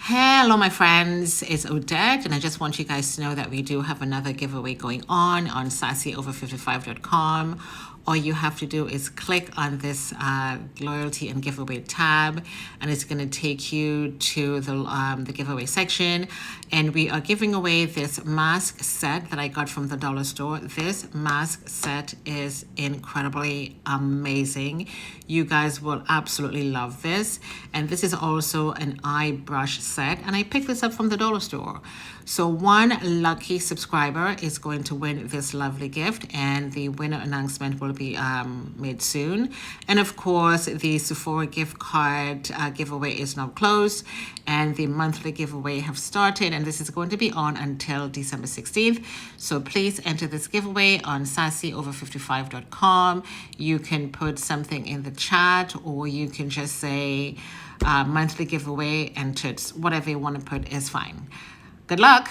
Hello, my friends. It's Odette, and I just want you guys to know that we do have another giveaway going on sassyover55.com. All you have to do is click on this loyalty and giveaway tab, and it's going to take you to the giveaway section. And we are giving away this mask set that I got from the dollar store. This mask set is incredibly amazing. You guys will absolutely love this. And this is also an eye brush set, and I picked this up from the dollar store. So one lucky subscriber is going to win this lovely gift, and the winner announcement will be made soon. And of course, the Sephora gift card giveaway is now closed, and the monthly giveaway have started, and this is going to be on until December 16th. So please enter this giveaway on sassyover55.com. You can put something in the chat, or you can just say monthly giveaway entered. Whatever you want to put is fine. Good luck.